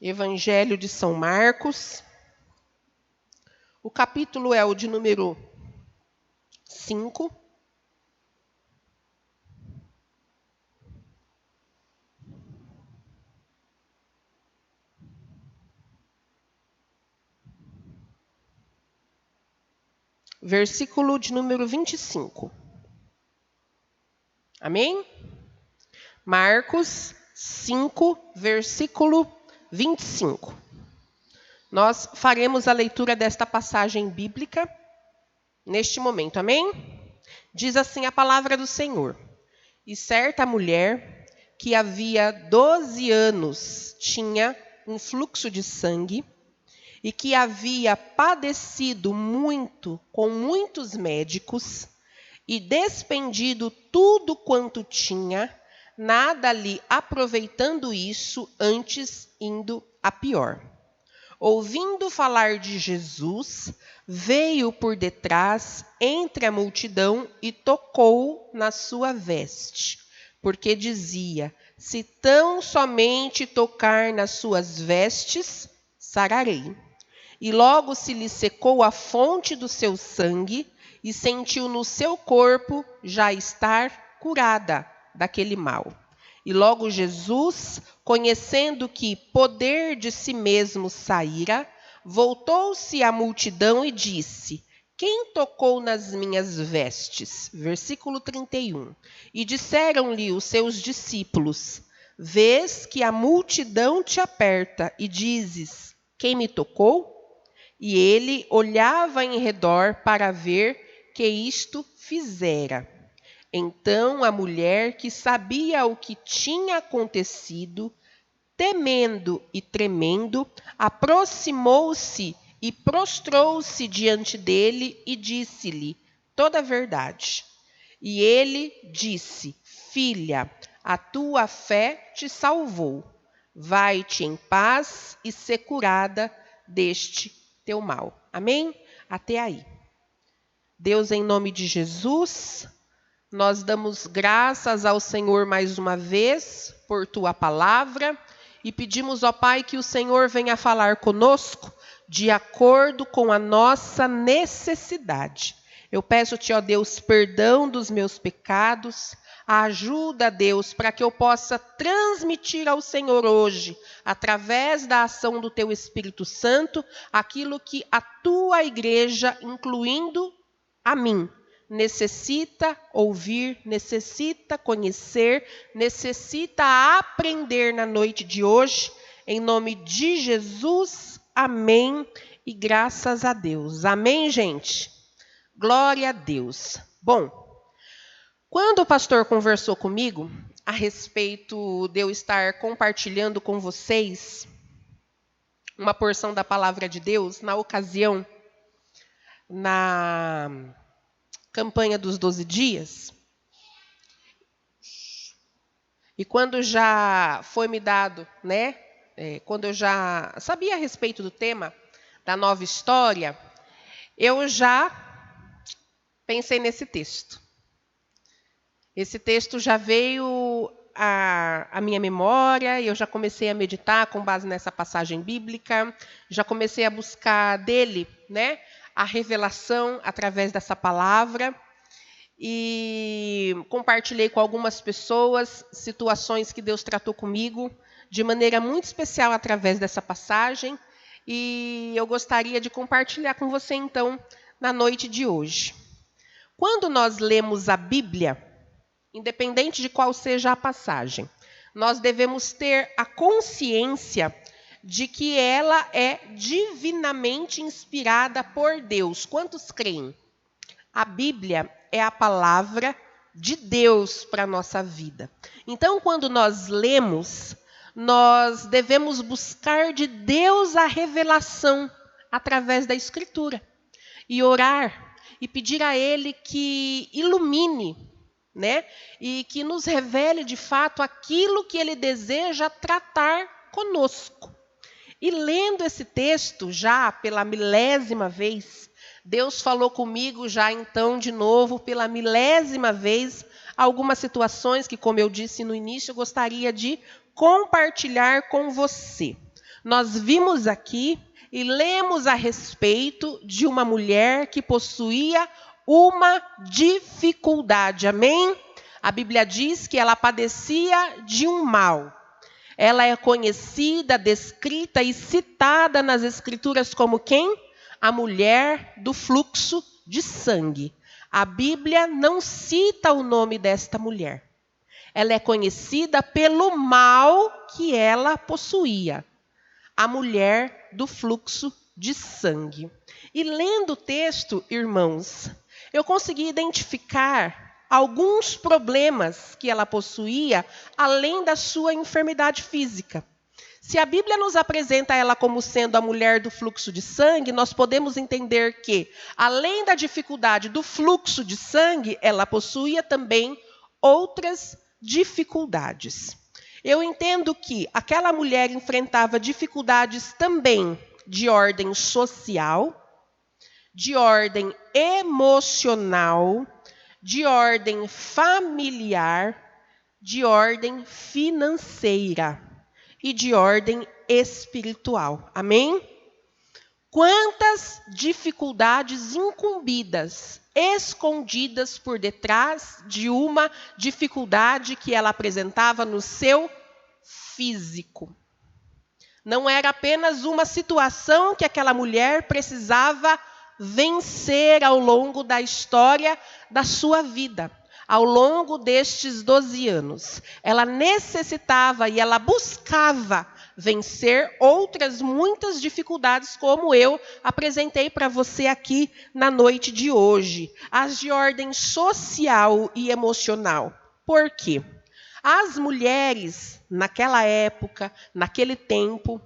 Evangelho de São Marcos. O capítulo é o de número 5. Versículo de número 25. Amém? Marcos 5, versículo 25. Nós faremos a leitura desta passagem bíblica neste momento, amém? Diz assim a palavra do Senhor. E certa mulher, que havia 12 anos tinha um fluxo de sangue, e que havia padecido muito com muitos médicos, e despendido tudo quanto tinha, nada lhe aproveitando isso, antes indo a pior. Ouvindo falar de Jesus, veio por detrás, entre a multidão, e tocou na sua veste, porque dizia: se tão somente tocar nas suas vestes, sararei. E logo se lhe secou a fonte do seu sangue, e sentiu no seu corpo já estar curada daquele mal. E logo Jesus, conhecendo que poder de si mesmo saíra, voltou-se à multidão e disse: quem tocou nas minhas vestes? Versículo 31. E disseram-lhe os seus discípulos: vês que a multidão te aperta e dizes: quem me tocou? E ele olhava em redor para ver que isto fizera. Então a mulher, que sabia o que tinha acontecido, temendo e tremendo, aproximou-se e prostrou-se diante dele e disse-lhe toda a verdade. E ele disse: filha, a tua fé te salvou. Vai-te em paz e ser curada deste teu mal. Amém? Até aí. Deus, em nome de Jesus, nós damos graças ao Senhor mais uma vez por tua palavra e pedimos, ó Pai, que o Senhor venha falar conosco de acordo com a nossa necessidade. Eu peço-te, ó Deus, perdão dos meus pecados, ajuda, Deus, para que eu possa transmitir ao Senhor hoje, através da ação do teu Espírito Santo, aquilo que a tua igreja, incluindo a mim, necessita ouvir, necessita conhecer, necessita aprender na noite de hoje. Em nome de Jesus, amém e graças a Deus. Amém, gente? Glória a Deus. Bom, quando o pastor conversou comigo a respeito de eu estar compartilhando com vocês uma porção da palavra de Deus, na ocasião, na campanha dos 12 dias, e quando já foi me dado, né, quando eu já sabia a respeito do tema da nova história, eu já pensei nesse texto. Esse texto já veio à minha memória, e eu já comecei a meditar com base nessa passagem bíblica, já comecei a buscar dele, né, a revelação através dessa palavra, e compartilhei com algumas pessoas situações que Deus tratou comigo de maneira muito especial através dessa passagem, e eu gostaria de compartilhar com você, então, na noite de hoje. Quando nós lemos a Bíblia, independente de qual seja a passagem, nós devemos ter a consciência de que ela é divinamente inspirada por Deus. Quantos creem? A Bíblia é a palavra de Deus para a nossa vida. Então, quando nós lemos, nós devemos buscar de Deus a revelação através da Escritura. E orar e pedir a Ele que ilumine, né? E que nos revele de fato aquilo que Ele deseja tratar conosco. E lendo esse texto já pela milésima vez, Deus falou comigo já então de novo pela milésima vez algumas situações que, como eu disse no início, eu gostaria de compartilhar com você. Nós vimos aqui e lemos a respeito de uma mulher que possuía uma dificuldade, amém? A Bíblia diz que ela padecia de um mal. Ela é conhecida, descrita e citada nas Escrituras como quem? A mulher do fluxo de sangue. A Bíblia não cita o nome desta mulher. Ela é conhecida pelo mal que ela possuía. A mulher do fluxo de sangue. E lendo o texto, irmãos, eu consegui identificar alguns problemas que ela possuía, além da sua enfermidade física. Se a Bíblia nos apresenta ela como sendo a mulher do fluxo de sangue, nós podemos entender que, além da dificuldade do fluxo de sangue, ela possuía também outras dificuldades. Eu entendo que aquela mulher enfrentava dificuldades também de ordem social, de ordem emocional, de ordem familiar, de ordem financeira e de ordem espiritual. Amém? Quantas dificuldades incumbidas, escondidas por detrás de uma dificuldade que ela apresentava no seu físico. Não era apenas uma situação que aquela mulher precisava vencer ao longo da história da sua vida, ao longo destes 12 anos. Ela necessitava e ela buscava vencer outras muitas dificuldades, como eu apresentei para você aqui na noite de hoje. As de ordem social e emocional. Por quê? As mulheres, naquela época, naquele tempo,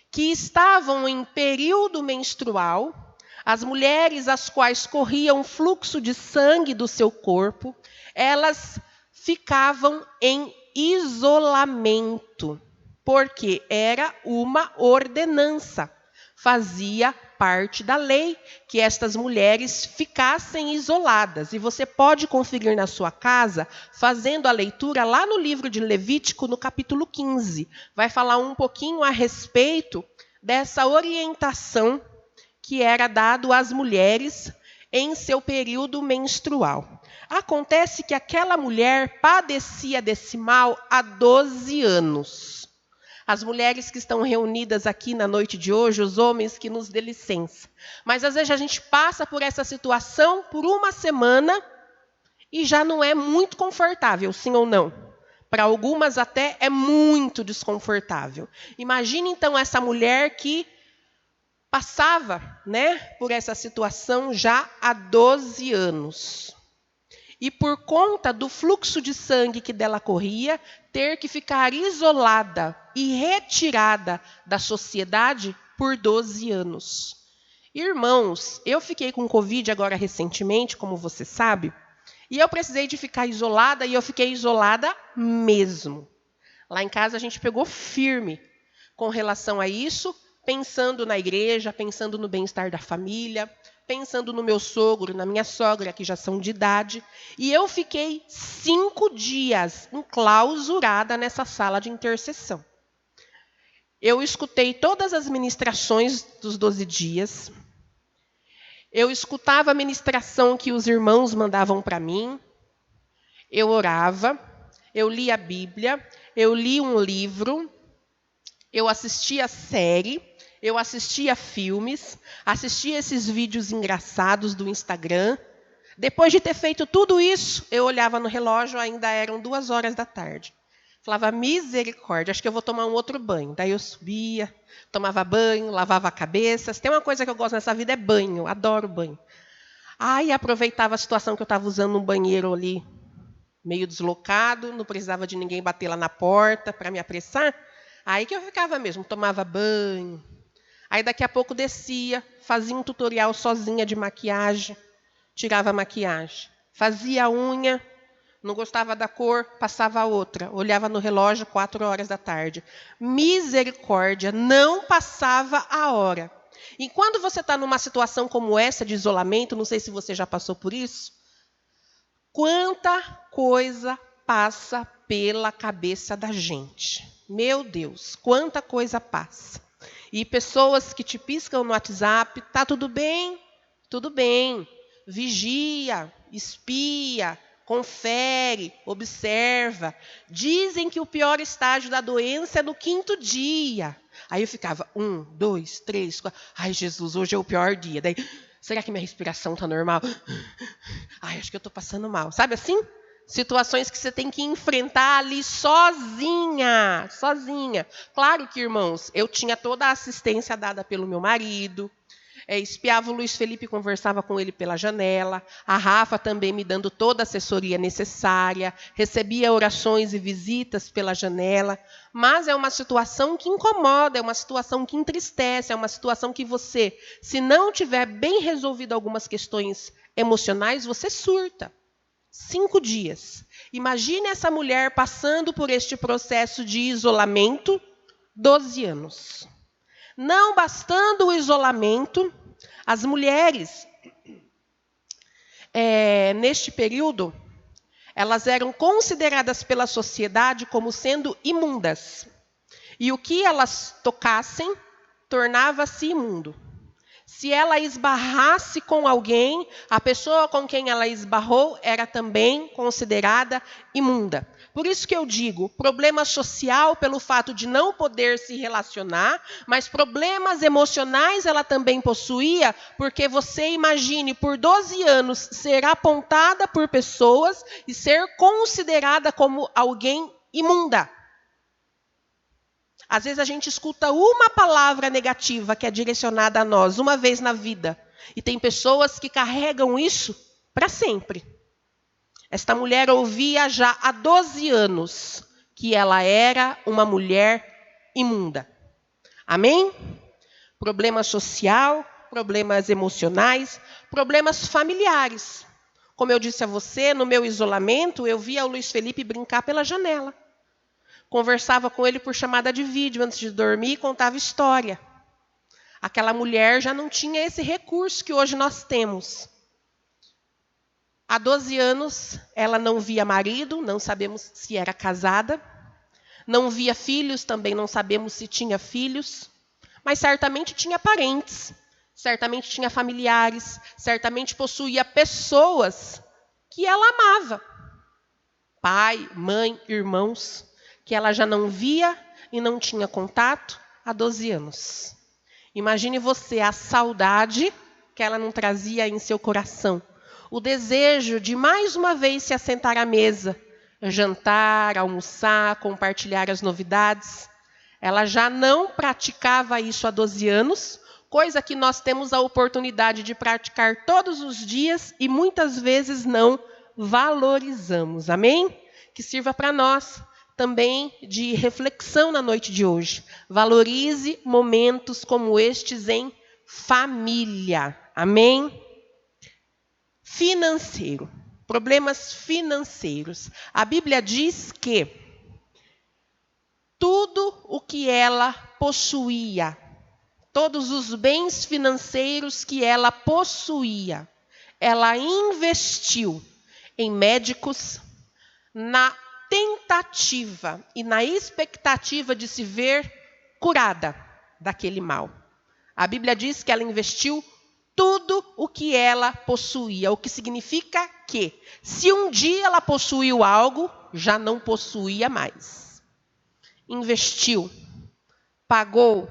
que estavam em período menstrual, as mulheres as quais corriam fluxo de sangue do seu corpo, elas ficavam em isolamento, porque era uma ordenança. Fazia parte da lei que estas mulheres ficassem isoladas. E você pode conferir na sua casa, fazendo a leitura lá no livro de Levítico, no capítulo 15. Vai falar um pouquinho a respeito dessa orientação que era dado às mulheres em seu período menstrual. Acontece que aquela mulher padecia desse mal há 12 anos. As mulheres que estão reunidas aqui na noite de hoje, os homens que nos dê licença. Mas às vezes a gente passa por essa situação por uma semana e já não é muito confortável, sim ou não? Para algumas até é muito desconfortável. Imagine então essa mulher que passava, por essa situação já há 12 anos. E por conta do fluxo de sangue que dela corria, ter que ficar isolada e retirada da sociedade por 12 anos. Irmãos, eu fiquei com Covid agora recentemente, como você sabe, e eu precisei de ficar isolada, e eu fiquei isolada mesmo. Lá em casa a gente pegou firme com relação a isso, pensando na igreja, pensando no bem-estar da família, pensando no meu sogro, na minha sogra, que já são de idade. E eu fiquei 5 dias enclausurada nessa sala de intercessão. Eu escutei todas as ministrações dos 12 dias. Eu escutava a ministração que os irmãos mandavam para mim. Eu orava, eu lia a Bíblia, eu li um livro, eu assistia série, eu assistia filmes, assistia esses vídeos engraçados do Instagram. Depois de ter feito tudo isso, eu olhava no relógio, ainda eram 2 horas da tarde. Falava, misericórdia, acho que eu vou tomar um outro banho. Daí eu subia, tomava banho, lavava a cabeça. Se tem uma coisa que eu gosto nessa vida é banho, adoro banho. Aí aproveitava a situação que eu estava usando um banheiro ali, meio deslocado, não precisava de ninguém bater lá na porta para me apressar. Aí que eu ficava mesmo, tomava banho. Aí daqui a pouco descia, fazia um tutorial sozinha de maquiagem, tirava a maquiagem. Fazia a unha, não gostava da cor, passava a outra. Olhava no relógio, 4 horas da tarde. Misericórdia, não passava a hora. E quando você está numa situação como essa de isolamento, não sei se você já passou por isso, quanta coisa passa pela cabeça da gente. Meu Deus, quanta coisa passa. E pessoas que te piscam no WhatsApp, tá tudo bem? Tudo bem. Vigia, espia, confere, observa. Dizem que o pior estágio da doença é no 5º dia. Aí eu ficava, 1, 2, 3, 4. Ai, Jesus, hoje é o pior dia. Daí, será que minha respiração tá normal? Ai, acho que eu tô passando mal. Sabe assim? Situações que você tem que enfrentar ali sozinha. Sozinha. Claro que, irmãos, eu tinha toda a assistência dada pelo meu marido. Espiava o Luiz Felipe, conversava com ele pela janela. A Rafa também me dando toda a assessoria necessária. Recebia orações e visitas pela janela. Mas é uma situação que incomoda, é uma situação que entristece, é uma situação que você, se não tiver bem resolvido algumas questões emocionais, você surta. 5 dias. Imagine essa mulher passando por este processo de isolamento, 12 anos. Não bastando o isolamento, as mulheres, neste período, elas eram consideradas pela sociedade como sendo imundas. E o que elas tocassem tornava-se imundo. Se ela esbarrasse com alguém, a pessoa com quem ela esbarrou era também considerada imunda. Por isso que eu digo, problema social pelo fato de não poder se relacionar, mas problemas emocionais ela também possuía, porque você imagine, por 12 anos, ser apontada por pessoas e ser considerada como alguém imunda. Às vezes a gente escuta uma palavra negativa que é direcionada a nós, uma vez na vida. E tem pessoas que carregam isso para sempre. Esta mulher ouvia já há 12 anos que ela era uma mulher imunda. Amém? Problema social, problemas emocionais, problemas familiares. Como eu disse a você, no meu isolamento, eu via o Luiz Felipe brincar pela janela. Conversava com ele por chamada de vídeo antes de dormir e contava história. Aquela mulher já não tinha esse recurso que hoje nós temos. Há 12 anos, ela não via marido, não sabemos se era casada. Não via filhos, também não sabemos se tinha filhos. Mas certamente tinha parentes, certamente tinha familiares, certamente possuía pessoas que ela amava. Pai, mãe, irmãos, que ela já não via e não tinha contato há 12 anos. Imagine você a saudade que ela não trazia em seu coração. O desejo de mais uma vez se assentar à mesa, jantar, almoçar, compartilhar as novidades. Ela já não praticava isso há 12 anos, coisa que nós temos a oportunidade de praticar todos os dias e muitas vezes não valorizamos. Amém? Que sirva para nós também de reflexão na noite de hoje. Valorize momentos como estes em família. Amém? Financeiro. Problemas financeiros. A Bíblia diz que tudo o que ela possuía, todos os bens financeiros que ela possuía, ela investiu em médicos, na tentativa e na expectativa de se ver curada daquele mal. A Bíblia diz que ela investiu tudo o que ela possuía, o que significa que, se um dia ela possuiu algo, já não possuía mais. Investiu, pagou,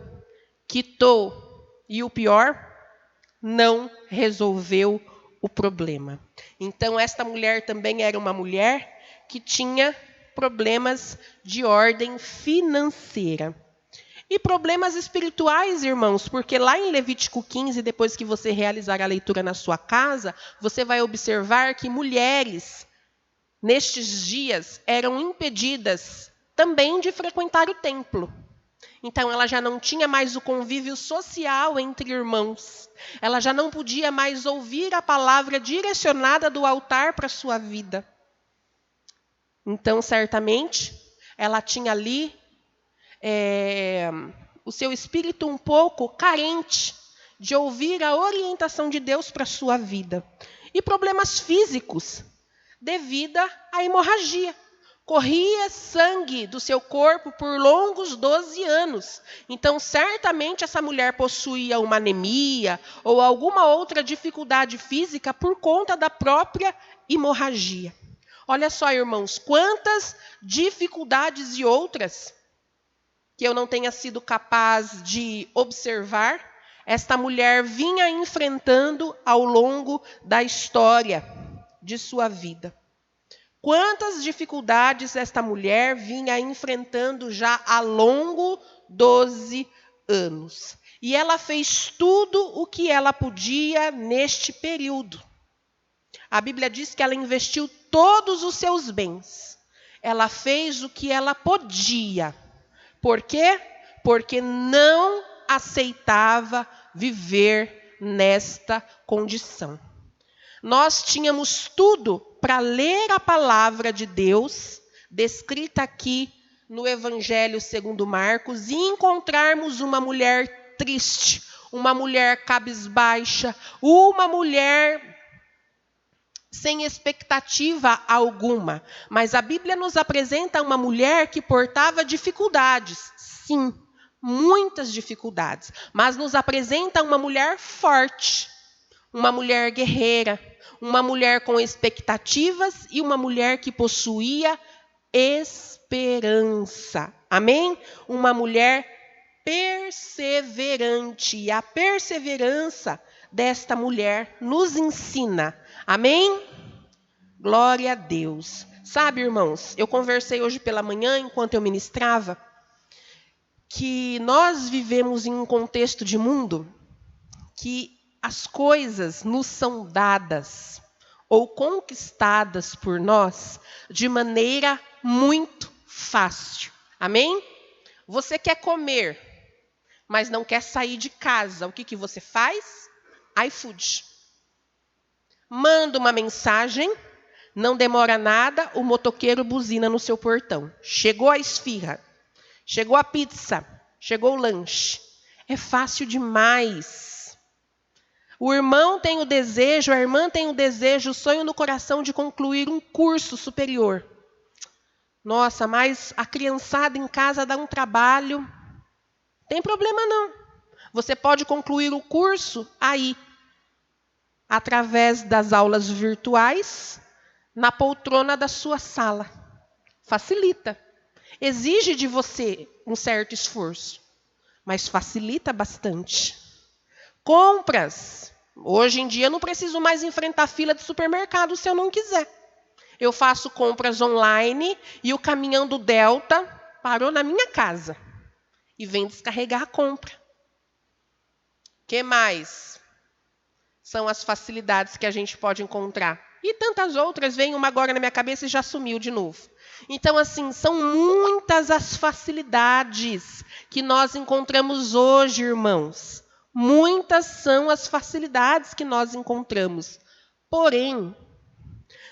quitou e o pior, não resolveu o problema. Então, esta mulher também era uma mulher que tinha problemas de ordem financeira. E problemas espirituais, irmãos, porque lá em Levítico 15, depois que você realizar a leitura na sua casa, você vai observar que mulheres, nestes dias, eram impedidas também de frequentar o templo. Então, ela já não tinha mais o convívio social entre irmãos. Ela já não podia mais ouvir a palavra direcionada do altar para a sua vida. Então, certamente, ela tinha ali o seu espírito um pouco carente de ouvir a orientação de Deus para a sua vida. E problemas físicos, devido à hemorragia. corria sangue do seu corpo por longos 12 anos. Então, certamente essa mulher possuía uma anemia ou alguma outra dificuldade física por conta da própria hemorragia. Olha só, irmãos, quantas dificuldades e outras que eu não tenha sido capaz de observar, esta mulher vinha enfrentando ao longo da história de sua vida. Quantas dificuldades esta mulher vinha enfrentando já há longo 12 anos. E ela fez tudo o que ela podia neste período. A Bíblia diz que ela investiu todos os seus bens. Ela fez o que ela podia. Por quê? Porque não aceitava viver nesta condição. Nós tínhamos tudo para ler a palavra de Deus, descrita aqui no Evangelho segundo Marcos, e encontrarmos uma mulher triste, uma mulher cabisbaixa, uma mulher sem expectativa alguma. Mas a Bíblia nos apresenta uma mulher que portava dificuldades, sim, muitas dificuldades, mas nos apresenta uma mulher forte, uma mulher guerreira, uma mulher com expectativas e uma mulher que possuía esperança. Amém? Uma mulher perseverante. E a perseverança desta mulher nos ensina. Amém? Glória a Deus. Sabe, irmãos, eu conversei hoje pela manhã, enquanto eu ministrava, que nós vivemos em um contexto de mundo que as coisas nos são dadas ou conquistadas por nós de maneira muito fácil. Amém? Você quer comer, mas não quer sair de casa. O que você faz? iFood. Manda uma mensagem, não demora nada, o motoqueiro buzina no seu portão. Chegou a esfirra, chegou a pizza, chegou o lanche. É fácil demais. O irmão tem o desejo, a irmã tem o desejo, o sonho no coração de concluir um curso superior. Nossa, mas a criançada em casa dá um trabalho. Tem problema não. Você pode concluir o curso aí, através das aulas virtuais, na poltrona da sua sala. Facilita. Exige de você um certo esforço, mas facilita bastante. Compras. Hoje em dia eu não preciso mais enfrentar fila de supermercado se eu não quiser. Eu faço compras online e o caminhão do Delta parou na minha casa e vem descarregar a compra. O que mais? São as facilidades que a gente pode encontrar. E tantas outras, vem uma agora na minha cabeça e já sumiu de novo. Então, assim, são muitas as facilidades que nós encontramos hoje, irmãos. Muitas são as facilidades que nós encontramos. Porém,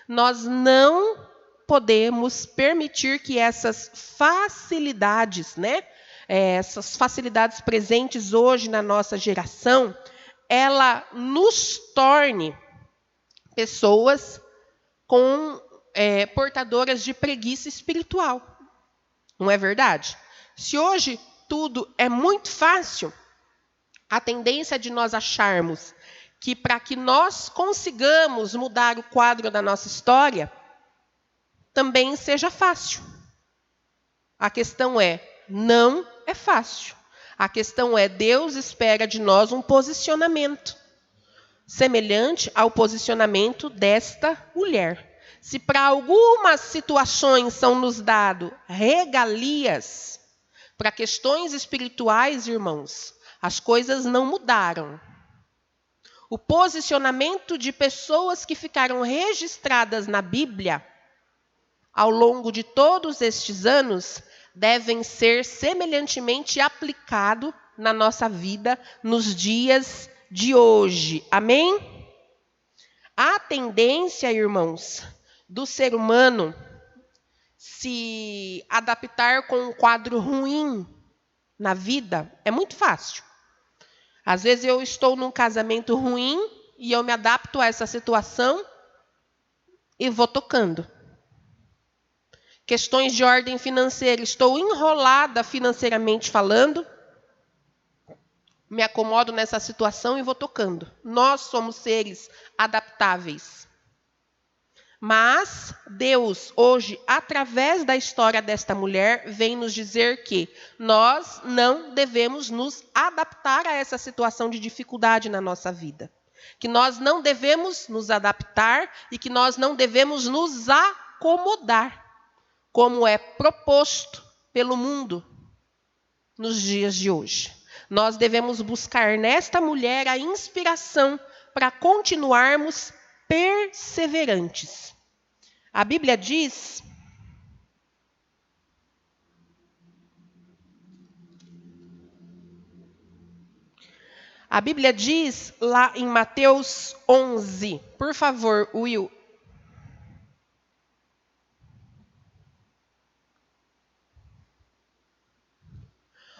nós não podemos permitir que essas facilidades, essas facilidades presentes hoje na nossa geração, ela nos torne pessoas portadoras de preguiça espiritual. Não é verdade? Se hoje tudo é muito fácil, a tendência de nós acharmos que para que nós consigamos mudar o quadro da nossa história, também seja fácil. A questão não é fácil. A questão Deus espera de nós um posicionamento semelhante ao posicionamento desta mulher. Se para algumas situações são nos dados regalias, para questões espirituais, irmãos, as coisas não mudaram. O posicionamento de pessoas que ficaram registradas na Bíblia ao longo de todos estes anos devem ser semelhantemente aplicado na nossa vida nos dias de hoje. Amém? A tendência, irmãos, do ser humano se adaptar com um quadro ruim na vida é muito fácil. Às vezes eu estou num casamento ruim e eu me adapto a essa situação e vou tocando. questões de ordem financeira, estou enrolada financeiramente falando, me acomodo nessa situação e vou tocando. Nós somos seres adaptáveis. Mas Deus, hoje, através da história desta mulher, vem nos dizer que nós não devemos nos adaptar a essa situação de dificuldade na nossa vida. Que nós não devemos nos adaptar e que nós não devemos nos acomodar, como é proposto pelo mundo nos dias de hoje. Nós devemos buscar nesta mulher a inspiração para continuarmos perseverantes. A Bíblia diz lá em Mateus 11, por favor, Will.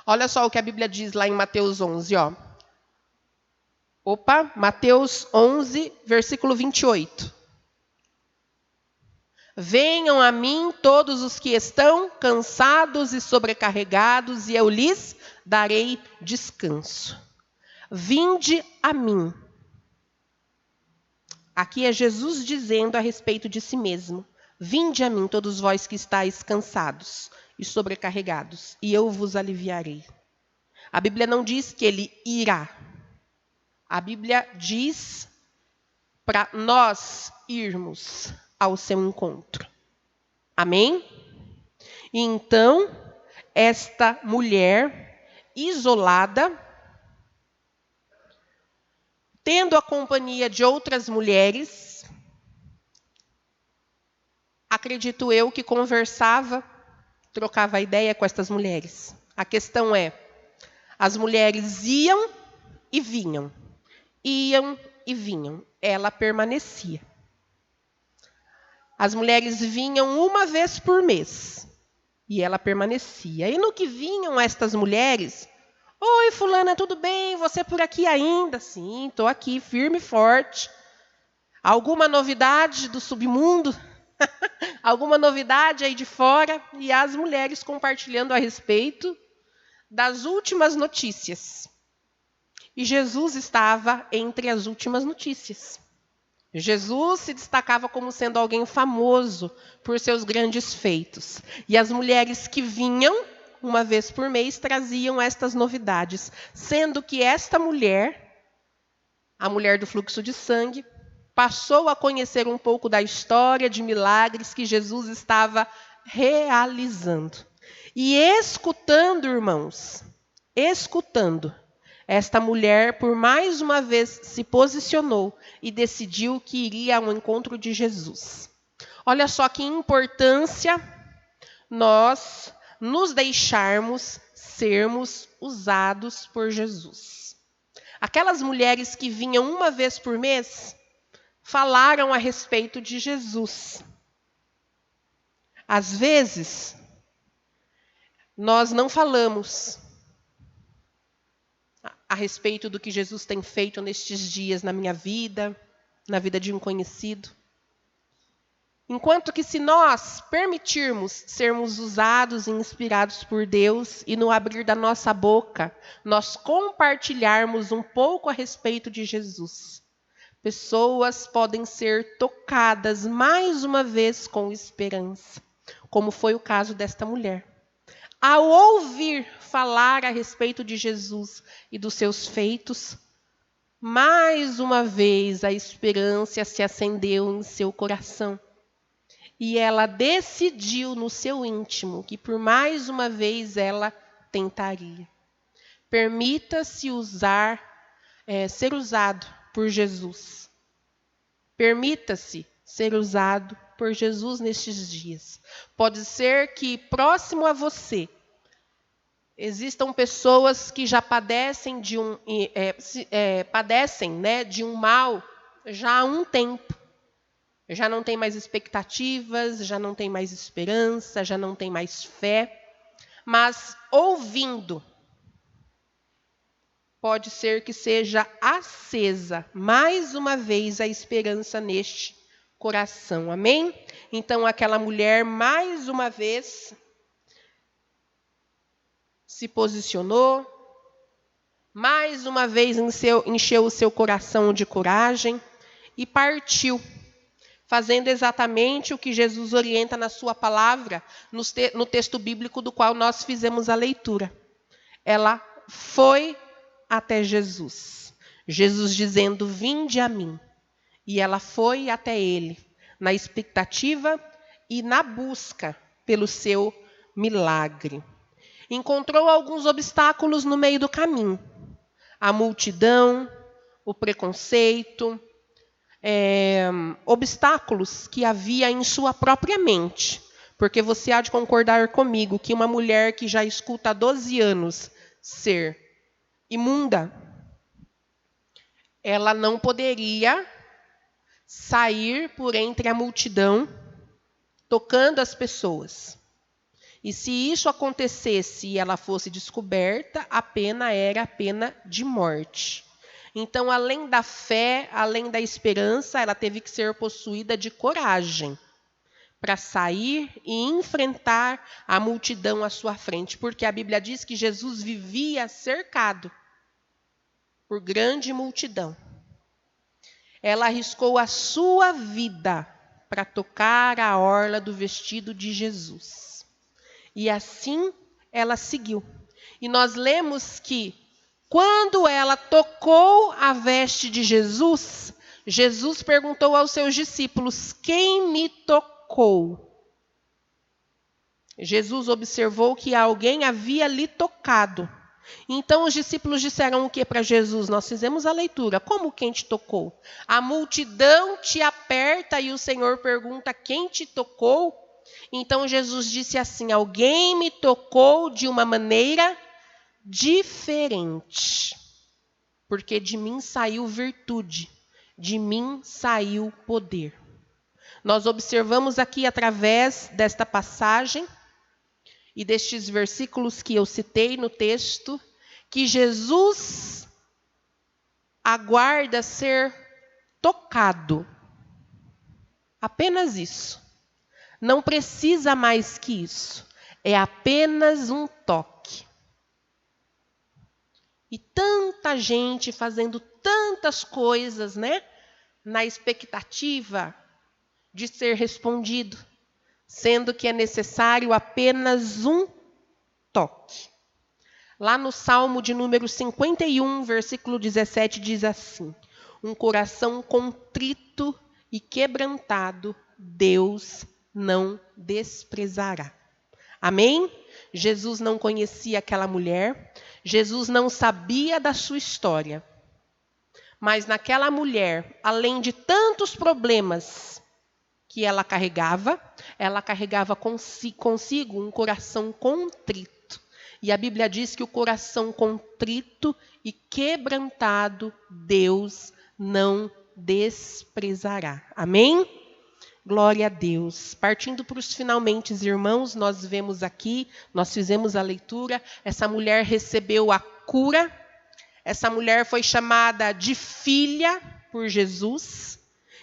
Olha só o que a Bíblia diz lá em Mateus 11, ó. Mateus 11, versículo 28. Venham a mim todos os que estão cansados e sobrecarregados, e eu lhes darei descanso. Vinde a mim. Aqui é Jesus dizendo a respeito de si mesmo. Vinde a mim todos vós que estáis cansados e sobrecarregados, e eu vos aliviarei. A Bíblia não diz que ele irá. A Bíblia diz para nós irmos ao seu encontro. Amém? E então, esta mulher isolada, tendo a companhia de outras mulheres, acredito eu que conversava, trocava ideia com estas mulheres. A questão é, as mulheres iam e vinham. Iam e vinham. Ela permanecia. As mulheres vinham uma vez por mês. E ela permanecia. E no que vinham estas mulheres... Oi, fulana, tudo bem? Você por aqui ainda? Sim, estou aqui, firme e forte. Alguma novidade do submundo? Alguma novidade aí de fora? E as mulheres compartilhando a respeito das últimas notícias. E Jesus estava entre as últimas notícias. Jesus se destacava como sendo alguém famoso por seus grandes feitos. E as mulheres que vinham uma vez por mês traziam estas novidades, sendo que esta mulher, a mulher do fluxo de sangue, passou a conhecer um pouco da história de milagres que Jesus estava realizando. E escutando, irmãos, esta mulher, por mais uma vez, se posicionou e decidiu que iria ao encontro de Jesus. Olha só que importância nós nos deixarmos sermos usados por Jesus. Aquelas mulheres que vinham uma vez por mês falaram a respeito de Jesus. Às vezes, nós não falamos a respeito do que Jesus tem feito nestes dias na minha vida, na vida de um conhecido. Enquanto que se nós permitirmos sermos usados e inspirados por Deus e no abrir da nossa boca, nós compartilharmos um pouco a respeito de Jesus, pessoas podem ser tocadas mais uma vez com esperança, como foi o caso desta mulher. Ao ouvir falar a respeito de Jesus e dos seus feitos, mais uma vez a esperança se acendeu em seu coração. E ela decidiu no seu íntimo que por mais uma vez ela tentaria. Permita-se ser usado por Jesus. Permita-se ser usado por Jesus nestes dias. Pode ser que próximo a você existam pessoas que já padecem de um mal já há um tempo. Já não tem mais expectativas, já não tem mais esperança, já não tem mais fé. Mas ouvindo, pode ser que seja acesa mais uma vez a esperança neste coração. Amém? Então aquela mulher mais uma vez se posicionou, mais uma vez encheu o seu coração de coragem e partiu, fazendo exatamente o que Jesus orienta na sua palavra, no texto bíblico do qual nós fizemos a leitura. Ela foi até Jesus. Jesus dizendo, vinde a mim. E ela foi até ele, na expectativa e na busca pelo seu milagre. Encontrou alguns obstáculos no meio do caminho. A multidão, o preconceito, obstáculos que havia em sua própria mente. Porque você há de concordar comigo que uma mulher que já escuta há 12 anos ser imunda, ela não poderia sair por entre a multidão tocando as pessoas. E se isso acontecesse e ela fosse descoberta, a pena era a pena de morte. Então, além da fé, além da esperança, ela teve que ser possuída de coragem para sair e enfrentar a multidão à sua frente. Porque a Bíblia diz que Jesus vivia cercado por grande multidão. Ela arriscou a sua vida para tocar a orla do vestido de Jesus. E assim ela seguiu. E nós lemos que quando ela tocou a veste de Jesus, Jesus perguntou aos seus discípulos, quem me tocou? Jesus observou que alguém havia lhe tocado. Então os discípulos disseram o que para Jesus? Nós fizemos a leitura. Como quem te tocou? A multidão te aperta e o Senhor pergunta quem te tocou? Então Jesus disse assim, alguém me tocou de uma maneira diferente. Porque de mim saiu virtude, de mim saiu poder. Nós observamos aqui através desta passagem e destes versículos que eu citei no texto, que Jesus aguarda ser tocado. Apenas isso. Não precisa mais que isso. É apenas um toque. E tanta gente fazendo tantas coisas, né? Na expectativa de ser respondido. Sendo que é necessário apenas um toque. Lá no Salmo de número 51, versículo 17, diz assim, um coração contrito e quebrantado, Deus não desprezará. Amém? Jesus não conhecia aquela mulher, Jesus não sabia da sua história. Mas naquela mulher, além de tantos problemas que ela carregava consigo um coração contrito. E a Bíblia diz que o coração contrito e quebrantado, Deus não desprezará. Amém? Glória a Deus. Partindo para os finalmente, irmãos, nós vemos aqui, nós fizemos a leitura, essa mulher recebeu a cura, essa mulher foi chamada de filha por Jesus.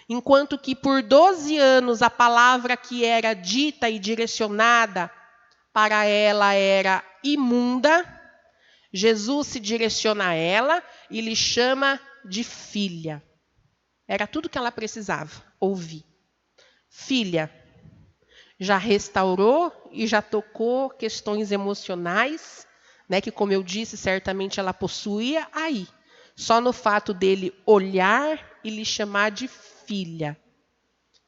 Enquanto que por 12 anos a palavra que era dita e direcionada para ela era imunda, Jesus se direciona a ela e lhe chama de filha. Era tudo que ela precisava ouvir. Filha, já restaurou e já tocou questões emocionais, né, que como eu disse, certamente ela possuía aí. Só no fato dele olhar e lhe chamar de filha,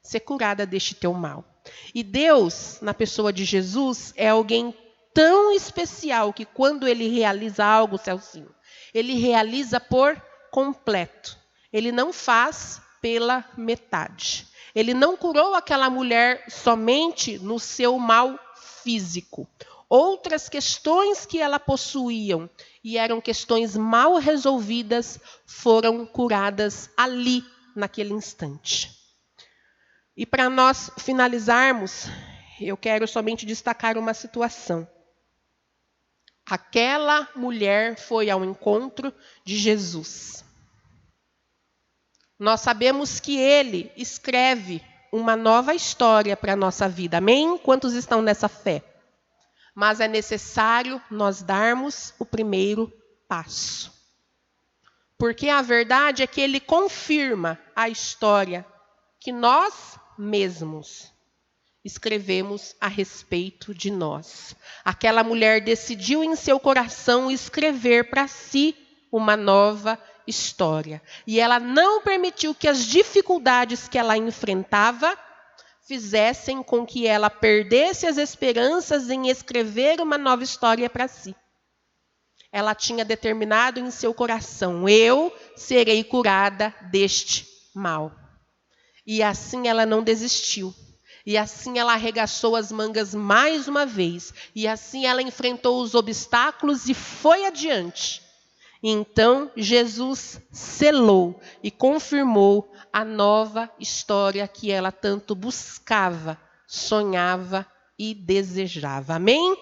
ser curada deste teu mal. E Deus, na pessoa de Jesus, é alguém tão especial que quando ele realiza algo, Celcinho, ele realiza por completo. Ele não faz pela metade. Ele não curou aquela mulher somente no seu mal físico. Outras questões que ela possuía e eram questões mal resolvidas foram curadas ali, naquele instante. E para nós finalizarmos, eu quero somente destacar uma situação. Aquela mulher foi ao encontro de Jesus. Nós sabemos que ele escreve uma nova história para a nossa vida. Amém? Quantos estão nessa fé? Mas é necessário nós darmos o primeiro passo. Porque a verdade é que ele confirma a história que nós mesmos escrevemos a respeito de nós. Aquela mulher decidiu em seu coração escrever para si uma nova história. E ela não permitiu que as dificuldades que ela enfrentava fizessem com que ela perdesse as esperanças em escrever uma nova história para si. Ela tinha determinado em seu coração: eu serei curada deste mal. E assim ela não desistiu. E assim ela arregaçou as mangas mais uma vez. E assim ela enfrentou os obstáculos e foi adiante. Então Jesus selou e confirmou a nova história que ela tanto buscava, sonhava e desejava. Amém?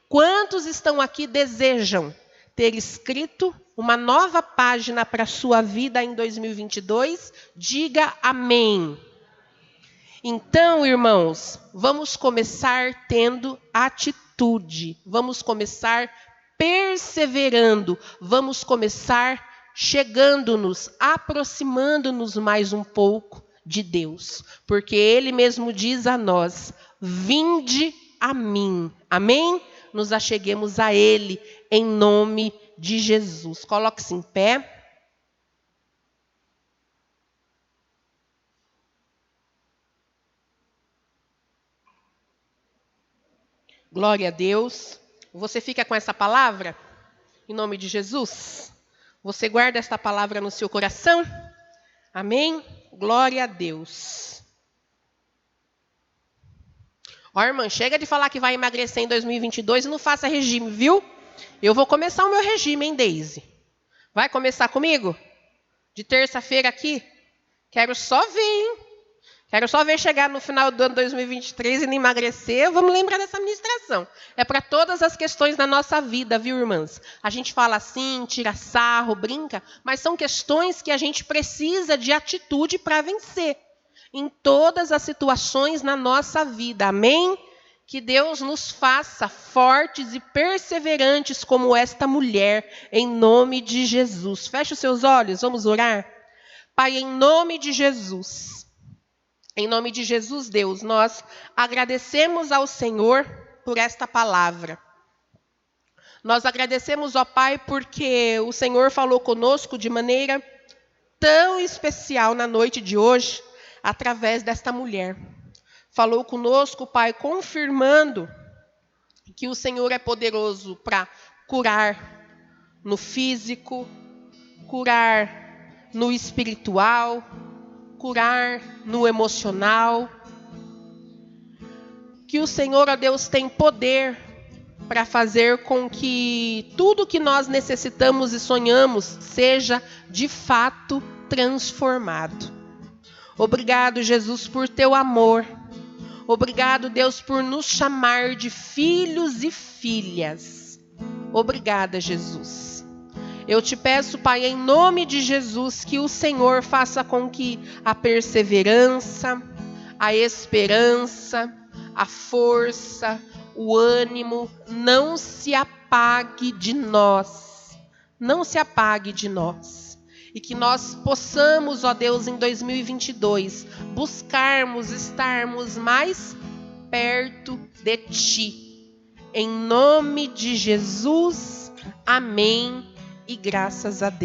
Quantos estão aqui desejam ter escrito uma nova página para a sua vida em 2022? Diga amém. Então, irmãos, vamos começar tendo atitude. Vamos começar perseverando. Vamos começar chegando-nos, aproximando-nos mais um pouco de Deus. Porque Ele mesmo diz a nós: vinde a mim. Amém? Nos acheguemos a Ele em nome de Jesus. Coloque-se em pé. Glória a Deus. Você fica com essa palavra? Em nome de Jesus? Você guarda esta palavra no seu coração? Amém? Glória a Deus. Ó, irmã, chega de falar que vai emagrecer em 2022 e não faça regime, viu? Eu vou começar o meu regime, hein, Deise? Vai começar comigo? De terça-feira aqui? Quero só ver, hein? Quero só ver chegar no final do ano 2023 e não emagrecer. Vamos lembrar dessa ministração. É para todas as questões da nossa vida, viu, irmãs? A gente fala assim, tira sarro, brinca, mas são questões que a gente precisa de atitude para vencer. Em todas as situações na nossa vida. Amém? Que Deus nos faça fortes e perseverantes como esta mulher, em nome de Jesus. Feche os seus olhos, vamos orar? Pai, em nome de Jesus. Em nome de Jesus, Deus, nós agradecemos ao Senhor por esta palavra. Nós agradecemos, ó Pai, porque o Senhor falou conosco de maneira tão especial na noite de hoje, através desta mulher. Falou conosco, Pai, confirmando que o Senhor é poderoso para curar no físico, curar no espiritual, curar no emocional. Que o Senhor, ó Deus, tem poder para fazer com que tudo que nós necessitamos e sonhamos seja de fato transformado. Obrigado, Jesus, por teu amor. Obrigado, Deus, por nos chamar de filhos e filhas. Obrigada, Jesus. Eu te peço, Pai, em nome de Jesus, que o Senhor faça com que a perseverança, a esperança, a força, o ânimo não se apague de nós. Não se apague de nós. E que nós possamos, ó Deus, em 2022, buscarmos estarmos mais perto de Ti. Em nome de Jesus, amém e graças a Deus.